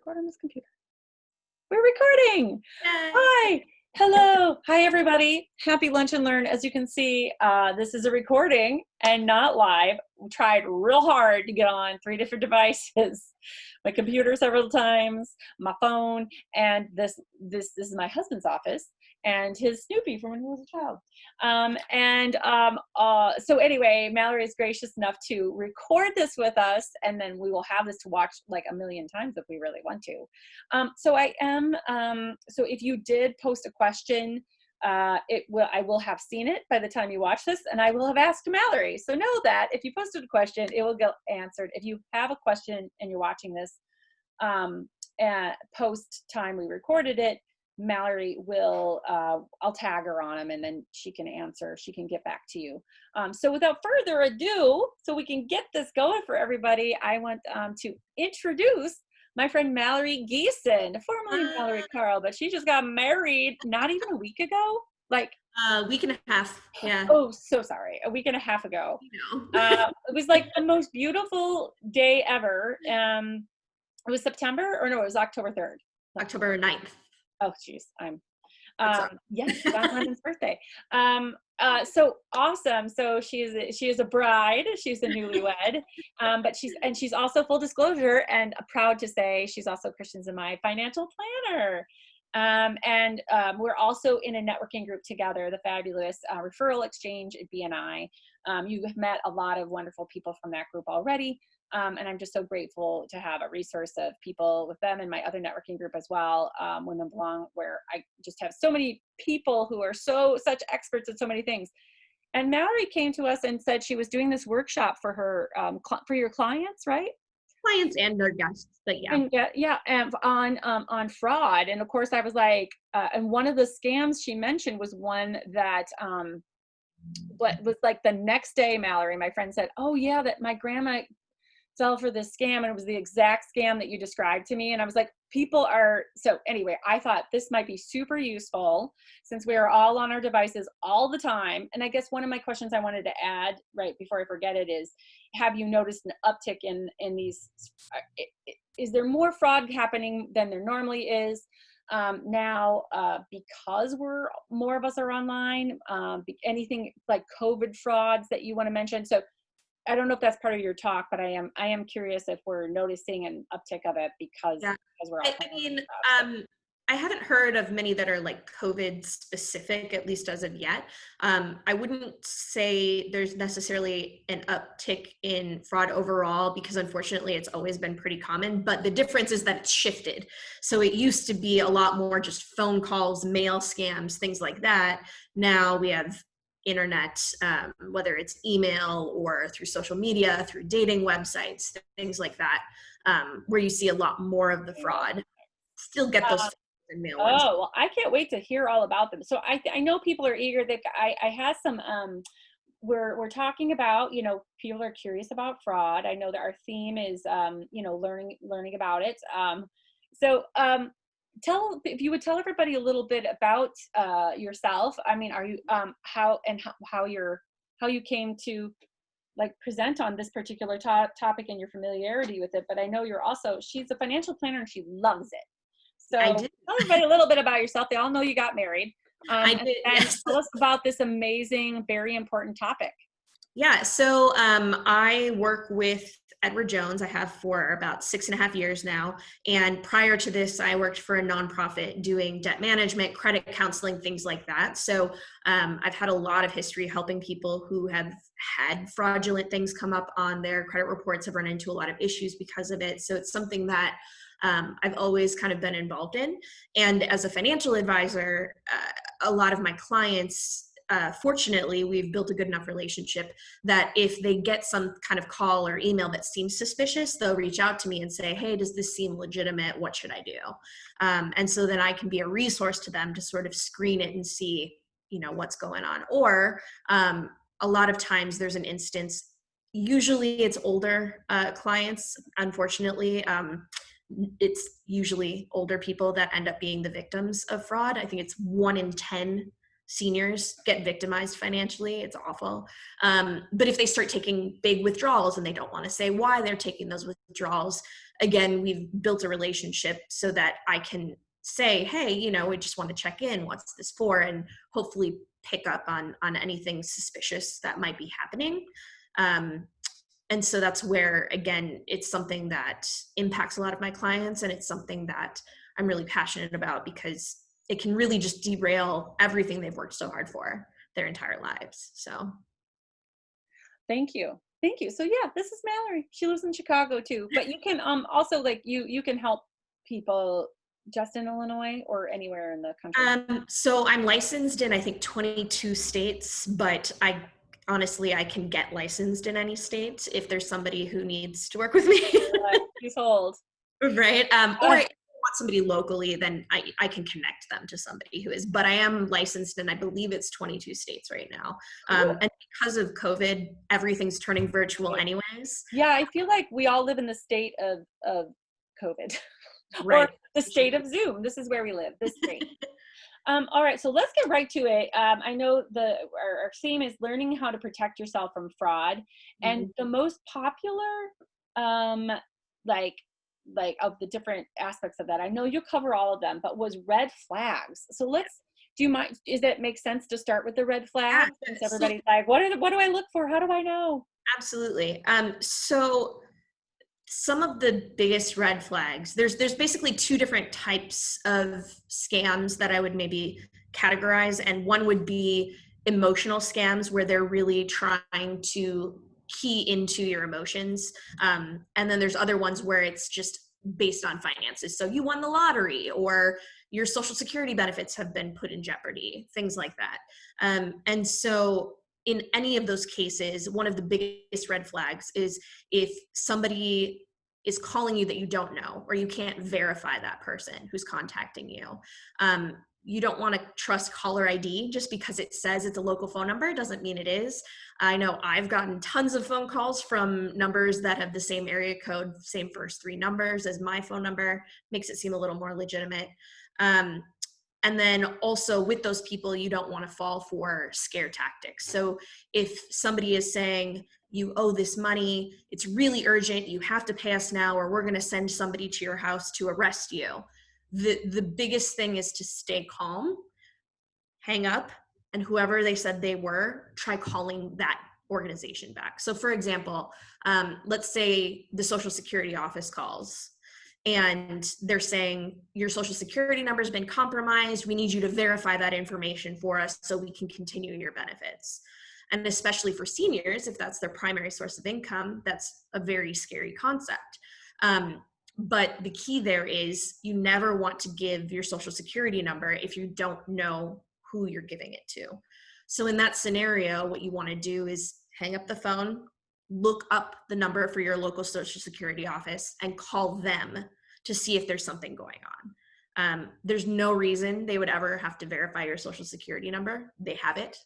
record on this computer? We're recording. Yay. Hi. Hello. Hi, everybody. Happy Lunch and Learn. As you can see, this is a recording and not live. We tried real hard to get on 3 different devices. My computer several times, my phone, and this is my husband's office and his Snoopy from when he was a child. So anyway, Mallory is gracious enough to record this with us, and then we will have this to watch like a million times if we really want to. So if you did post a question, I will have seen it by the time you watch this, and I will have asked Mallory. So know that if you posted a question, it will get answered. If you have a question and you're watching this post time we recorded it, Mallory will, I'll tag her on them, and then she can answer, she can get back to you. So without further ado, so we can get this going for everybody, I want to introduce my friend Mallory Gieson, formerly Mallory Carl, but she just got married not even a week ago, like a week and a half. Yeah. Oh, so sorry. A week and a half ago. It was like the most beautiful day ever. It was September, or no, it was October 3rd. October 9th. Oh, geez. Yes, John Lennon's birthday. So awesome. So she is a bride. She's a newlywed. But she's also, full disclosure, and proud to say, she's also Christians in my financial planner. We're also in a networking group together, the fabulous Referral Exchange at BNI. You have met a lot of wonderful people from that group already. And I'm just so grateful to have a resource of people with them in my other networking group as well, Women Belong, where I just have so many people who are such experts at so many things. And Mallory came to us and said she was doing this workshop for her, for your clients, right? Clients and their guests, but yeah. And on fraud. And of course I was like, and one of the scams she mentioned was one that, but was like the next day, Mallory, my friend, said, oh yeah, that my grandma fell for this scam, and it was the exact scam that you described to me. And I was like, so anyway, I thought this might be super useful since we are all on our devices all the time. And I guess one of my questions I wanted to add right before I forget it is, have you noticed an uptick in these, is there more fraud happening than there normally is now because more of us are online? Anything like COVID frauds that you want to mention? So I don't know if that's part of your talk, but I am curious if we're noticing an uptick of it because we're all I haven't heard of many that are like COVID specific, at least as of yet. I wouldn't say there's necessarily an uptick in fraud overall, because unfortunately it's always been pretty common, but the difference is that it's shifted. So it used to be a lot more just phone calls, mail scams, things like that. Now we have internet, whether it's email or through social media, through dating websites, things like that, where you see a lot more of the fraud. Still get those and mail ones. Oh, well, I can't wait to hear all about them. So I know people are eager. That I had some. We're talking about, people are curious about fraud. I know that our theme is learning about it. If you would tell everybody a little bit about yourself. I mean, are you how you came to like present on this particular topic and your familiarity with it. But I know she's a financial planner and she loves it. So tell everybody a little bit about yourself. They all know you got married. I did, yes. Tell us about this amazing, very important topic. Yeah, so I work with Edward Jones. I have for about 6.5 years now. And prior to this, I worked for a nonprofit doing debt management, credit counseling, things like that. So I've had a lot of history helping people who have had fraudulent things come up on their credit reports, have run into a lot of issues because of it. So it's something that I've always kind of been involved in. And as a financial advisor, a lot of my clients, fortunately, we've built a good enough relationship that if they get some kind of call or email that seems suspicious, they'll reach out to me and say, hey, does this seem legitimate? What should I do? And so then I can be a resource to them to sort of screen it and see, what's going on. Or a lot of times there's an instance, usually it's older clients, unfortunately. It's usually older people that end up being the victims of fraud. I think it's 1 in 10 seniors get victimized financially. It's awful. But if they start taking big withdrawals and they don't want to say why they're taking those withdrawals, again, we've built a relationship so that I can say, hey, you know, we just want to check in. What's this for? And hopefully pick up on anything suspicious that might be happening. And so that's where, again, it's something that impacts a lot of my clients, and it's something that I'm really passionate about because it can really just derail everything they've worked so hard for their entire lives. So Thank you. Thank you. So yeah, this is Mallory. She lives in Chicago too. But you can also like you can help people just in Illinois or anywhere in the country. So I'm licensed in I think 22 states, but honestly I can get licensed in any state if there's somebody who needs to work with me. Please hold. Right. Or if you want somebody locally, then I can connect them to somebody who is, but I am licensed and I believe it's 22 states right now. And because of COVID, everything's turning virtual anyways. Yeah, I feel like we all live in the state of COVID. Right. Or the state of Zoom. This is where we live, this state. All right, so let's get right to it. I know our theme is learning how to protect yourself from fraud. And the most popular, like of the different aspects of that, I know you cover all of them, but was red flags. So do you mind, does it make sense to start with the red flags? Since everybody's like, what do I look for? How do I know? Absolutely. So some of the biggest red flags, there's basically two different types of scams that I would maybe categorize. And one would be emotional scams where they're really trying to key into your emotions. And then there's other ones where it's just based on finances. So you won the lottery, or your social security benefits have been put in jeopardy, things like that. And so in any of those cases, one of the biggest red flags is if somebody is calling you that you don't know, or you can't verify that person who's contacting you. You don't want to trust caller ID just because it says it's a local phone number. Doesn't mean it is. I know I've gotten tons of phone calls from numbers that have the same area code, same first three numbers as my phone number, makes it seem a little more legitimate. And then also with those people, you don't want to fall for scare tactics. So if somebody is saying, you owe this money, it's really urgent, you have to pay us now, or we're going to send somebody to your house to arrest you. The biggest thing is to stay calm, hang up, and whoever they said they were, try calling that organization back. So for example, let's say the Social Security office calls and they're saying your social security number has been compromised. We need you to verify that information for us so we can continue your benefits. And especially for seniors, if that's their primary source of income, that's a very scary concept. But the key there is you never want to give your social security number if you don't know who you're giving it to. So in that scenario, what you want to do is hang up the phone, look up the number for your local social security office and call them to see if there's something going on. There's no reason they would ever have to verify your social security number. They have it.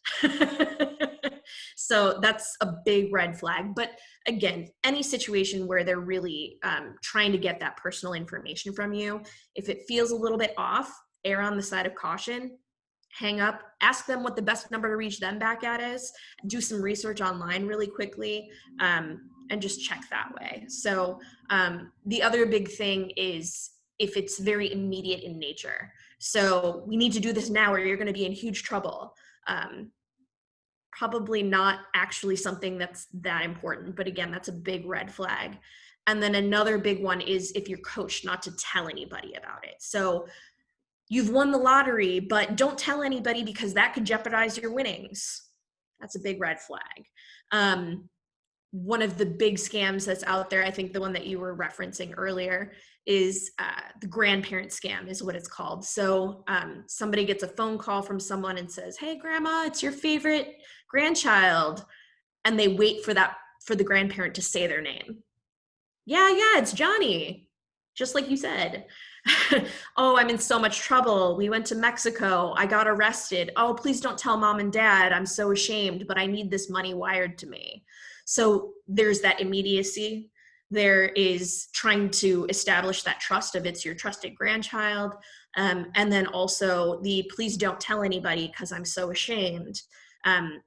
So that's a big red flag. But again, any situation where they're really trying to get that personal information from you, if it feels a little bit off, err on the side of caution, hang up, ask them what the best number to reach them back at is, do some research online really quickly, and just check that way. So the other big thing is if it's very immediate in nature. So we need to do this now or you're going to be in huge trouble. Probably not actually something that's that important, but again, that's a big red flag. And then another big one is if you're coached not to tell anybody about it. So you've won the lottery, but don't tell anybody because that could jeopardize your winnings. That's a big red flag. One of the big scams that's out there, I think the one that you were referencing earlier, is the grandparent scam is what it's called. So somebody gets a phone call from someone and says, hey, grandma, it's your favorite grandchild. And they wait for the grandparent to say their name. Yeah, it's Johnny. Just like you said. Oh, I'm in so much trouble. We went to Mexico. I got arrested. Oh, please don't tell mom and dad. I'm so ashamed, but I need this money wired to me. So there's that immediacy. There is trying to establish that trust of it's your trusted grandchild. And then also the please don't tell anybody because I'm so ashamed.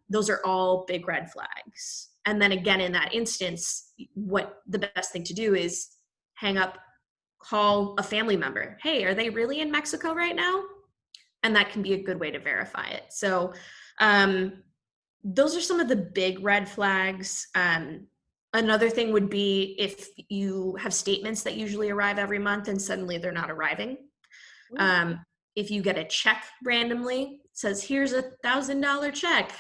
Those are all big red flags. And then again, in that instance, what the best thing to do is hang up, call a family member. Hey, are they really in Mexico right now? And that can be a good way to verify it. So those are some of the big red flags. Another thing would be if you have statements that usually arrive every month and suddenly they're not arriving. If you get a check randomly, it says, here's $1,000 check,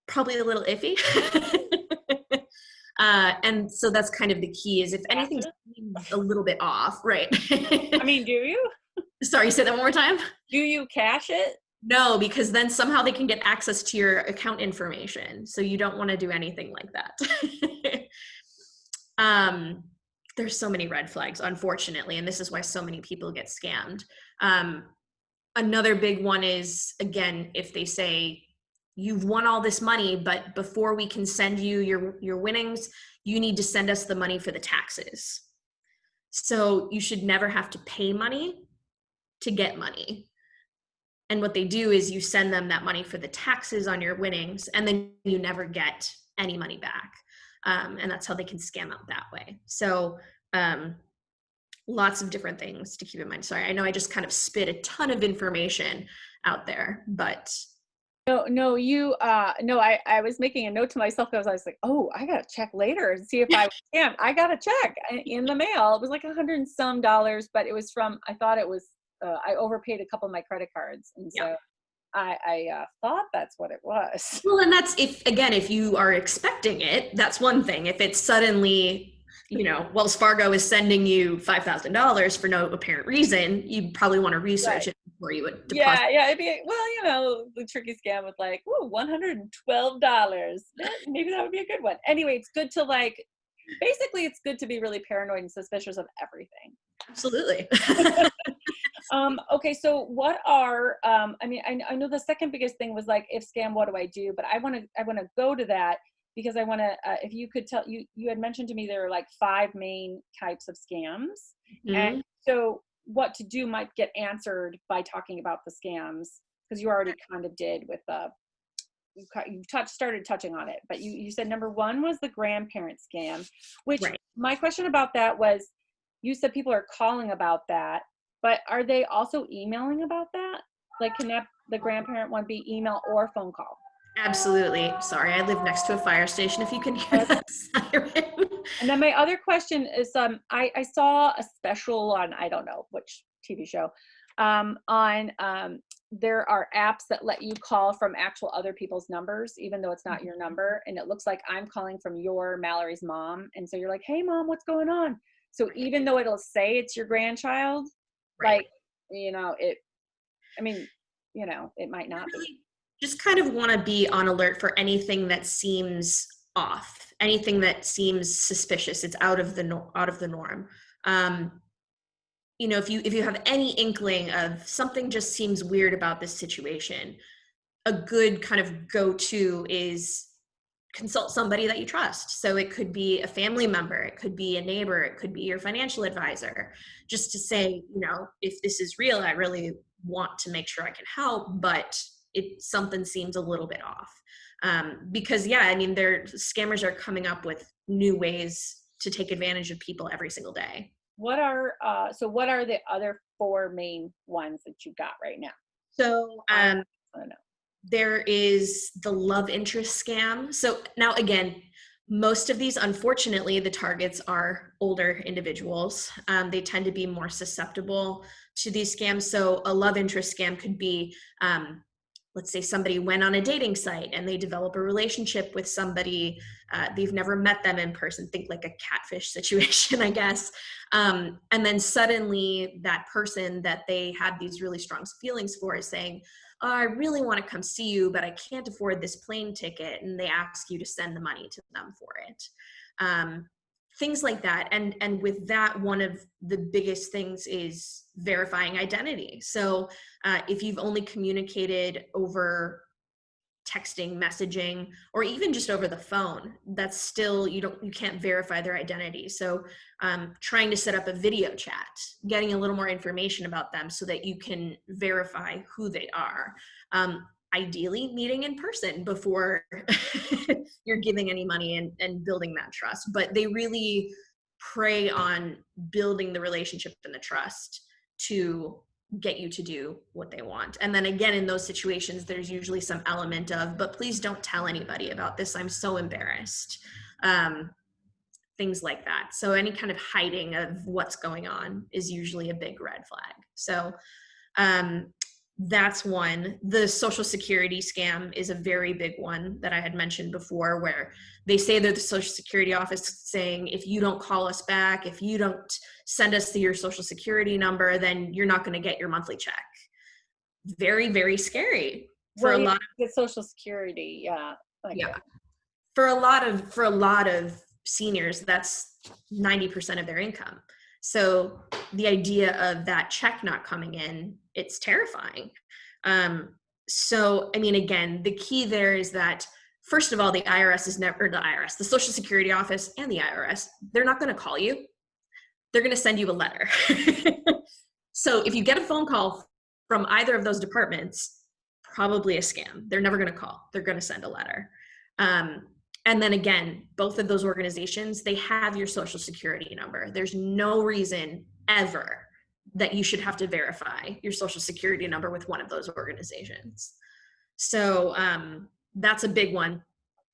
probably a little iffy. And so that's kind of the key is if anything's a little bit off, right? I mean, do you? Sorry, say that one more time. Do you cash it? No, because then somehow they can get access to your account information. So you don't want to do anything like that. There's so many red flags, unfortunately, and this is why so many people get scammed. Another big one is, again, if they say, you've won all this money, but before we can send you your winnings, you need to send us the money for the taxes. So you should never have to pay money to get money. And what they do is you send them that money for the taxes on your winnings, and then you never get any money back. And that's how they can scam out that way. So lots of different things to keep in mind. Sorry, I know I just kind of spit a ton of information out there, but No, I was making a note to myself because I was like, oh, I got to check later and see if I was scammed. I got a check in the mail. It was like $100 and some, but it was from, I thought it was, I overpaid a couple of my credit cards. And so I thought that's what it was. Well, and that's if you are expecting it, that's one thing. If it's suddenly, Wells Fargo is sending you $5,000 for no apparent reason, you probably want to research it before you would deposit. Yeah, it'd be, the tricky scam with like, ooh, $112. Maybe that would be a good one. Anyway, it's good to basically it's good to be really paranoid and suspicious of everything. Absolutely. Okay, so what are, I know the second biggest thing was like, if scam, what do I do? But I want to go to that because I want to, if you could tell, you had mentioned to me there are like 5 main types of scams. Mm-hmm. And so what to do might get answered by talking about the scams, because you already kind of did with you started touching on it, but you said number 1 was the grandparent scam, which my question about that was, you said people are calling about that, but are they also emailing about that? Like, can the grandparent one be email or phone call? Absolutely. Sorry, I live next to a fire station, if you can hear that siren. And then my other question is, I saw a special on, I don't know which TV show, there are apps that let you call from actual other people's numbers, even though it's not your number. And it looks like I'm calling from your Mallory's mom. And so you're like, hey mom, what's going on? So even though it'll say it's your grandchild, it might not be. Just kind of want to be on alert for anything that seems off, anything that seems suspicious. It's out of the norm. If you have any inkling of something just seems weird about this situation, a good kind of go-to is consult somebody that you trust. So it could be a family member, it could be a neighbor, it could be your financial advisor, just to say, if this is real, I really want to make sure I can help, but something seems a little bit off. Because scammers are coming up with new ways to take advantage of people every single day. What are the other 4 main ones that you got right now? So I don't know. There is the love interest scam. So now again, most of these, unfortunately, the targets are older individuals. They tend to be more susceptible to these scams. So a love interest scam could be, let's say somebody went on a dating site and they develop a relationship with somebody. They've never met them in person. Think like a catfish situation, I guess. And then suddenly that person that they had these really strong feelings for is saying, oh, I really want to come see you, but I can't afford this plane ticket. And they ask you to send the money to them for it. Things like that. And with that, one of the biggest things is verifying identity. So if you've only communicated over texting, messaging, or even just over the phone, that's still, you can't verify their identity. So trying to set up a video chat, getting a little more information about them so that you can verify who they are. Ideally meeting in person before you're giving any money and building that trust. But they really prey on building the relationship and the trust to get you to do what they want. And then again, in those situations, there's usually some element of, but please don't tell anybody about this, I'm so embarrassed. Things like that. So any kind of hiding of what's going on is usually a big red flag. So that's one. The Social Security scam is a very big one that I had mentioned before, where they say they're the Social Security office saying, if you don't call us back, if you don't send us your Social Security number, then you're not going to get your monthly check. Very, very scary for a lot of the Social Security. Yeah. Yeah. For a lot of seniors, that's 90% of their income. So the idea of that check not coming in, it's terrifying. So, I mean, again, the key there is that, first of all, the IRS is never, the IRS, the Social Security office and the IRS, they're not going to call you. They're going to send you a letter. So if you get a phone call from either of those departments, probably a scam. They're never going to call. They're going to send a letter. And then again, both of those organizations, they have your Social Security number. There's no reason ever that you should have to verify your Social Security number with one of those organizations. So that's a big one,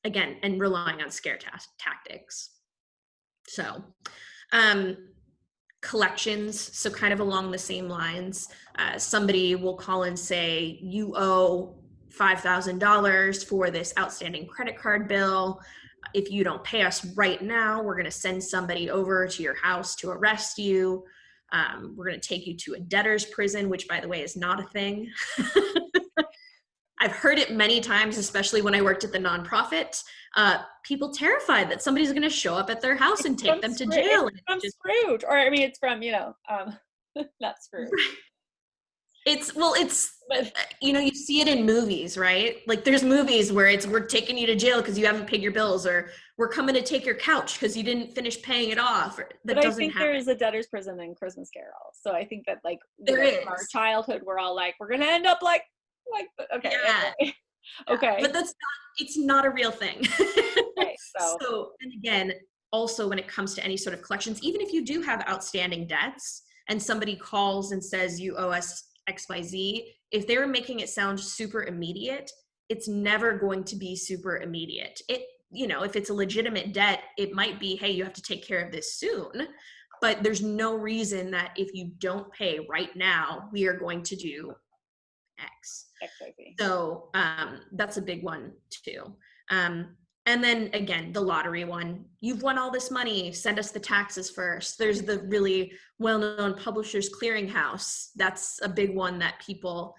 again, and relying on scare tactics. So collections, so kind of along the same lines, somebody will call and say, you owe $5,000 for this outstanding credit card bill. If you don't pay us right now, we're going to send somebody over to your house to arrest you. We're going to take you to a debtor's prison, which, by the way, is not a thing. I've heard it many times, especially when I worked at the nonprofit. People terrified that somebody's going to show up at their house and take them to jail. It's from Scrooge, or I mean, it's from, not Scrooge. It's you see it in movies, right? Like there's movies where we're taking you to jail because you haven't paid your bills, or we're coming to take your couch because you didn't finish paying it off. But I think there is a debtor's prison in Christmas Carol. So I think that there is. From our childhood, we're all like, we're going to end up like, okay. Yeah. Anyway. Okay. But it's not a real thing. Okay, so, and again, also when it comes to any sort of collections, even if you do have outstanding debts and somebody calls and says you owe us XYZ, if they were making it sound super immediate, it's never going to be super immediate. If it's a legitimate debt, it might be, hey, you have to take care of this soon, but there's no reason that if you don't pay right now, we are going to do X. So that's a big one too. And then again, the lottery one, you've won all this money, send us the taxes first. There's the really well-known Publishers Clearinghouse. That's a big one that people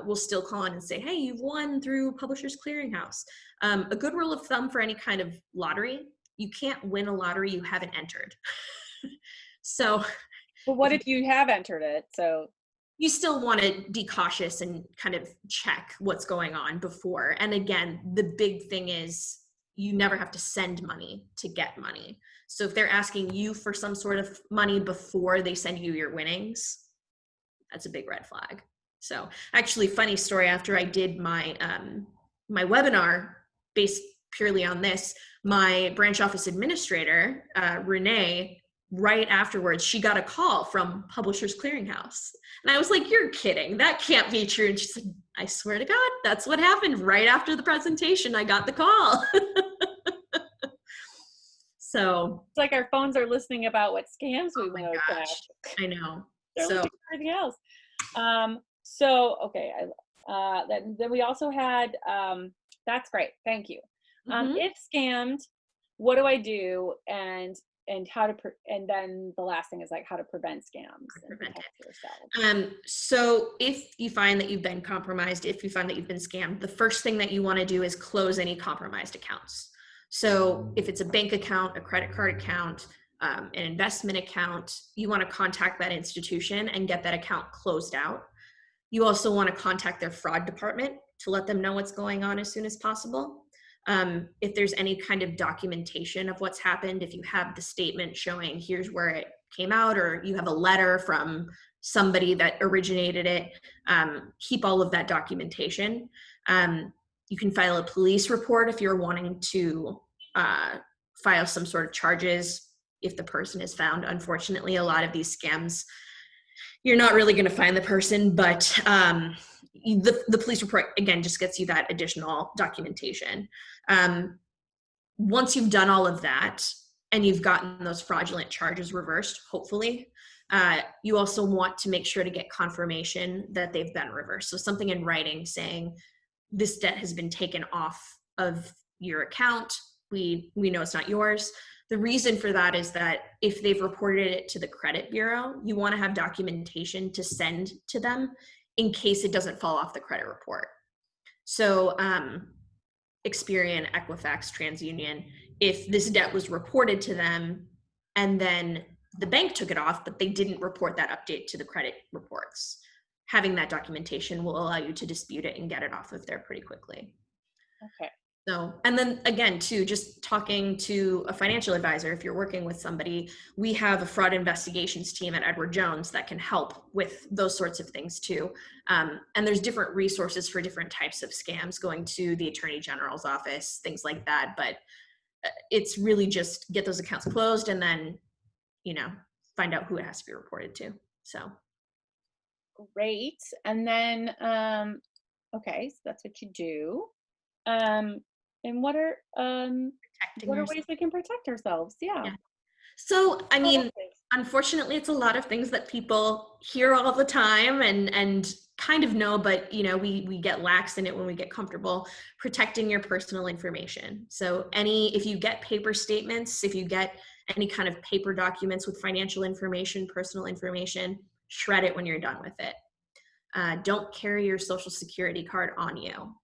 will still call in and say, hey, you've won through Publishers Clearinghouse. A good rule of thumb for any kind of lottery, you can't win a lottery you haven't entered. So. Well, what if you have entered it? So you still want to be cautious and kind of check what's going on before. And again, the big thing is you never have to send money to get money. So if they're asking you for some sort of money before they send you your winnings, that's a big red flag. So actually, funny story, after I did my my webinar based purely on this, my branch office administrator, Renee, right afterwards, she got a call from Publishers Clearinghouse. And I was like, you're kidding. That can't be true. And she said, I swear to God, that's what happened. Right after the presentation, I got the call. So it's like our phones are listening about what scams we want to catch. I know. They're looking for everything else. So, okay. Then we also had, that's great. Thank you. If scammed, what do I do? And how to, and then the last thing is like how to prevent scams and protect yourself. So if you find that you've been compromised, if you find that you've been scammed, the first thing that you want to do is close any compromised accounts. So if it's a bank account, a credit card account, an investment account, you want to contact that institution and get that account closed out. You also want to contact their fraud department to let them know what's going on as soon as possible. If there's any kind of documentation of what's happened, if you have the statement showing here's where it came out, or you have a letter from somebody that originated it, keep all of that documentation. You can file a police report if you're wanting to file some sort of charges if the person is found. Unfortunately, a lot of these scams, you're not really going to find the person, but the police report, again, just gets you that additional documentation. Once you've done all of that and you've gotten those fraudulent charges reversed, hopefully, you also want to make sure to get confirmation that they've been reversed. So something in writing saying this debt has been taken off of your account. We know it's not yours. The reason for that is that if they've reported it to the credit bureau, you want to have documentation to send to them in case it doesn't fall off the credit report. So Experian, Equifax, TransUnion, if this debt was reported to them and then the bank took it off, but they didn't report that update to the credit reports, having that documentation will allow you to dispute it and get it off of there pretty quickly. Okay. So, and then again, too, just talking to a financial advisor, if you're working with somebody, we have a fraud investigations team at Edward Jones that can help with those sorts of things too. And there's different resources for different types of scams, going to the Attorney General's office, things like that. But it's really just get those accounts closed and then, find out who it has to be reported to. So. Great. And then, okay, so that's what you do. And what are ways we can protect ourselves? Yeah. So, I mean, unfortunately, it's a lot of things that people hear all the time and kind of know, but we get lax in it when we get comfortable. Protecting your personal information. So if you get paper statements, if you get any kind of paper documents with financial information, personal information, shred it when you're done with it. Don't carry your social security card on you.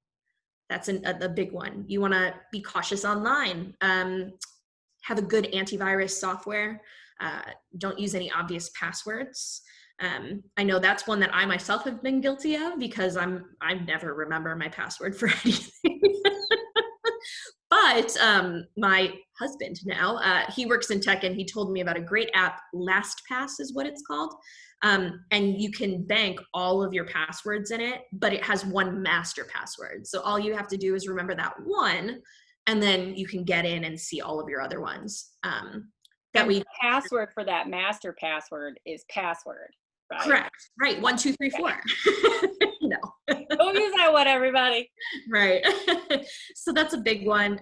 That's a big one. You want to be cautious online. Have a good antivirus software. Don't use any obvious passwords. I know that's one that I myself have been guilty of because I never remember my password for anything. But my husband now, he works in tech, and he told me about a great app, LastPass is what it's called. And you can bank all of your passwords in it, but it has one master password. So all you have to do is remember that one, and then you can get in and see all of your other ones. The password for that master password is password, right? Correct. Right. 1, 2, 3, 4. No. Don't use that one, everybody. Right. So that's a big one.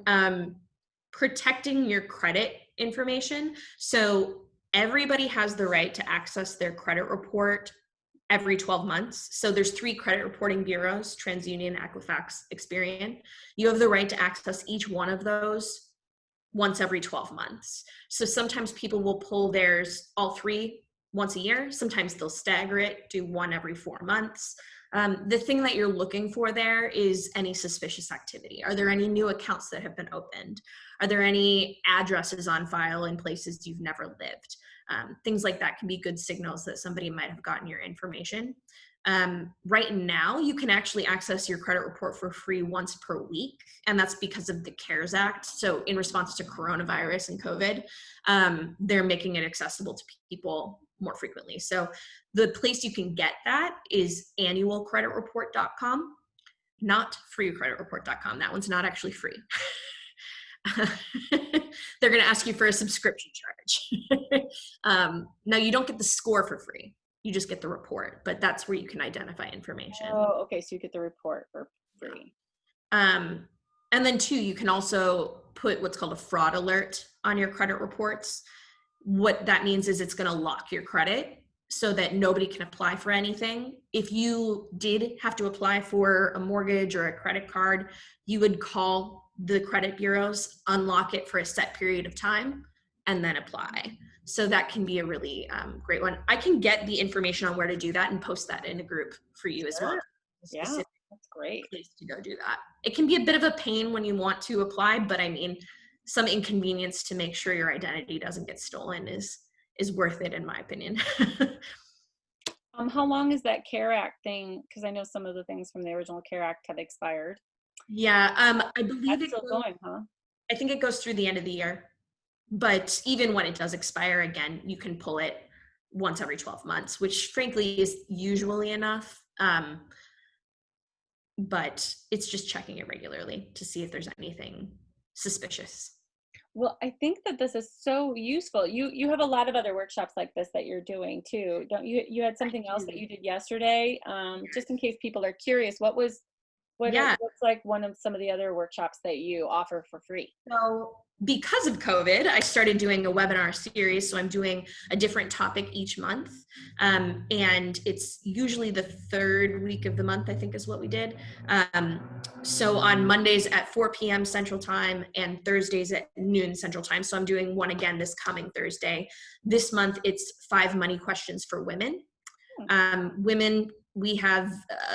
Protecting your credit information. So everybody has the right to access their credit report every 12 months. So there's 3 credit reporting bureaus, TransUnion, Equifax, Experian. You have the right to access each one of those once every 12 months. So sometimes people will pull theirs all 3 once a year. Sometimes they'll stagger it, do one every 4 months. The thing that you're looking for there is any suspicious activity. Are there any new accounts that have been opened? Are there any addresses on file in places you've never lived? Things like that can be good signals that somebody might have gotten your information. Right now, you can actually access your credit report for free once per week, and that's because of the CARES Act. So in response to coronavirus and COVID, they're making it accessible to people more frequently. So the place you can get that is annualcreditreport.com, not freecreditreport.com. That one's not actually free. They're going to ask you for a subscription charge. Now, you don't get the score for free. You just get the report, but that's where you can identify information. Oh, okay. So you get the report for free. And then 2, you can also put what's called a fraud alert on your credit reports. What that means is it's going to lock your credit so that nobody can apply for anything. If you did have to apply for a mortgage or a credit card, you would call the credit bureaus, unlock it for a set period of time, and then apply. So that can be a really great one. I can get the information on where to do that and post that in a group for you as well. Yeah, that's great. Place to go do that. It can be a bit of a pain when you want to apply, but I mean, some inconvenience to make sure your identity doesn't get stolen is worth it, in my opinion. How long is that CARE Act thing? Because I know some of the things from the original CARE Act have expired. Yeah, I believe That's still going, huh? I think it goes through the end of the year. But even when it does expire, again, you can pull it once every 12 months, which frankly is usually enough. But it's just checking it regularly to see if there's anything suspicious. Well, I think that this is so useful. You have a lot of other workshops like this that you're doing too, don't you? You had something else that you did yesterday, just in case people are curious. Yeah. What's like one of some of the other workshops that you offer for free? So because of COVID, I started doing a webinar series. So I'm doing a different topic each month. And it's usually the third week of the month, I think is what we did. So on Mondays at 4 p.m. Central Time and Thursdays at noon Central Time. So I'm doing one again this coming Thursday. This month, it's 5 money questions for women. Women, we have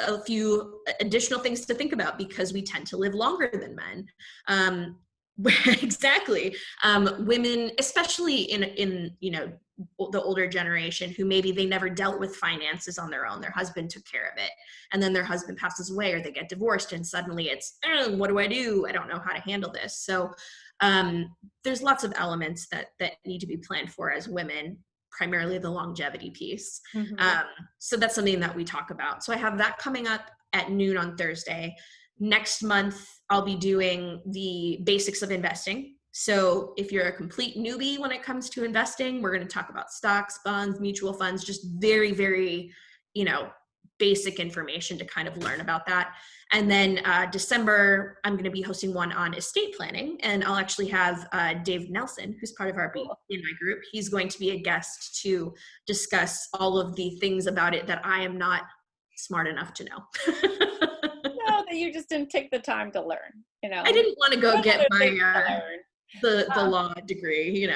a few additional things to think about because we tend to live longer than men. Exactly. Women, especially in the older generation, who maybe they never dealt with finances on their own. Their husband took care of it, and then their husband passes away, or they get divorced, and suddenly it's, what do I do? I don't know how to handle this. So there's lots of elements that need to be planned for as women, primarily the longevity piece. Mm-hmm. So that's something that we talk about. So I have that coming up at noon on Thursday. Next month, I'll be doing the basics of investing. So if you're a complete newbie when it comes to investing, we're going to talk about stocks, bonds, mutual funds, just very, very, basic information to kind of learn about that. And then December, I'm going to be hosting one on estate planning, and I'll actually have Dave Nelson, who's part of our BNI group. He's going to be a guest to discuss all of the things about it that I am not smart enough to know. No, that you just didn't take the time to learn, I didn't want to go get my the law degree,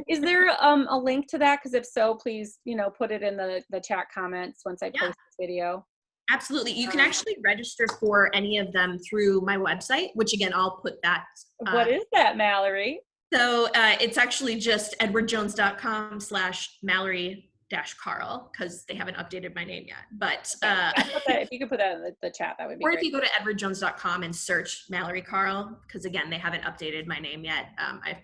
Is there a link to that? Because if so, please, put it in the chat comments once I post this video. Absolutely. You can actually register for any of them through my website, which again, I'll put that. What is that, Mallory? So it's actually just edwardjones.com/Mallory-Carl, because they haven't updated my name yet. But if you could put that in the chat, that would be or great. if you go to edwardjones.com and search Mallory Carl, because again, they haven't updated my name yet. I have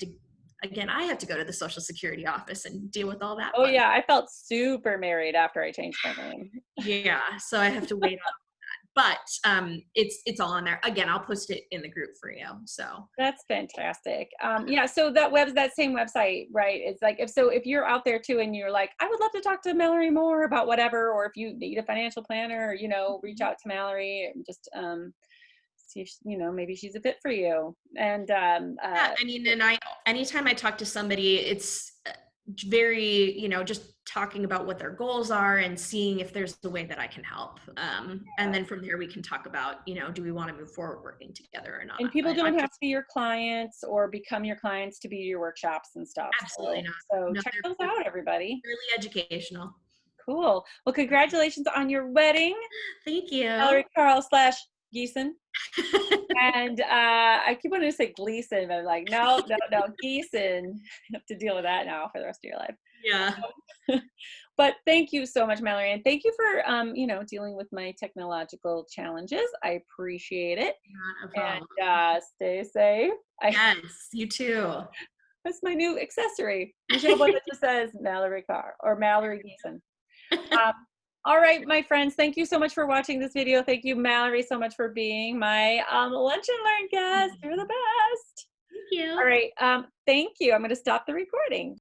to go to the Social Security office and deal with all that. Oh yeah, I felt super married after I changed my name. Yeah, so I have to wait on that. But it's all on there. Again, I'll post it in the group for you. So that's fantastic. Yeah, so that same website, right? It's like if you're out there too and you're like, I would love to talk to Mallory more about whatever, or if you need a financial planner, reach out to Mallory and just see if maybe she's a fit for you. And anytime I talk to somebody, it's very just talking about what their goals are and seeing if there's a way that I can help, and then from there we can talk about do we want to move forward working together or not. And people don't have to be your clients or become your clients to be your workshops and stuff. Absolutely not. So check those out, everybody. Really educational. Cool. Well, congratulations on your wedding. Thank you. Mallory Carl / Gieson. And I keep wanting to say Gleason, but I'm like, no, Gieson. You have to deal with that now for the rest of your life. Yeah. But thank you so much, Mallory, and thank you for dealing with my technological challenges. I appreciate it. Not a problem. And stay safe. Yes, you too. That's my new accessory. You should have one that just says Mallory Carr or Mallory Gieson. All right, my friends, thank you so much for watching this video. Thank you, Mallory, so much for being my Lunch and Learn guest. You're the best. Thank you. All right, thank you. I'm going to stop the recording.